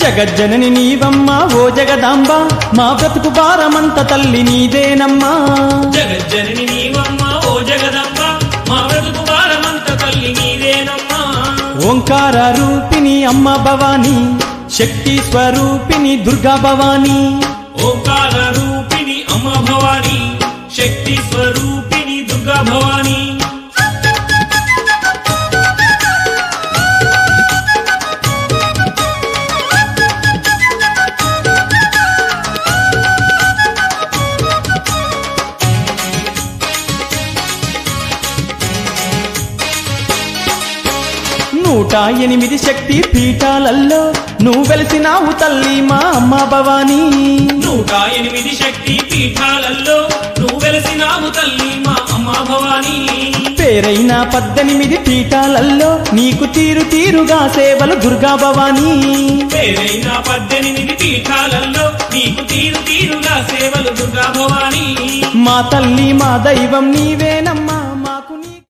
జగజ్జనని నీవమ్మా ఓ జగదాంబ మా బ్రతుకు భారమంత తల్లి నీదేనమ్మా జగజ్జనని నీవమ్మా ఓ జగదంబ మా బ్రతుకు భారమంత తల్లి నీదేనమ్మా ఓంకార రూపిణి అమ్మ భవాని శక్తి స్వరూపిణి దుర్గా భవాని ఓంకార రూపిణి అమ్మ భవాని శక్తి స్వరూపిణి దుర్గా భవాని నూట 8 శక్తి పీఠాలల్లో నువ్వు వెలిసినావు తల్లి మా అమ్మ భవాని 108 శక్తి పీఠాలలో నువ్వు వెలసినావు తల్లి మా అమ్మ భవాని పేరైన 18 పీఠాలల్లో నీకు తీరుగా సేవలు దుర్గా భవాని పేరైన 18 పీఠాలలో నీకు తీరుగా సేవలు దుర్గా భవాని మా తల్లి మా దైవం నీవేనమ్మా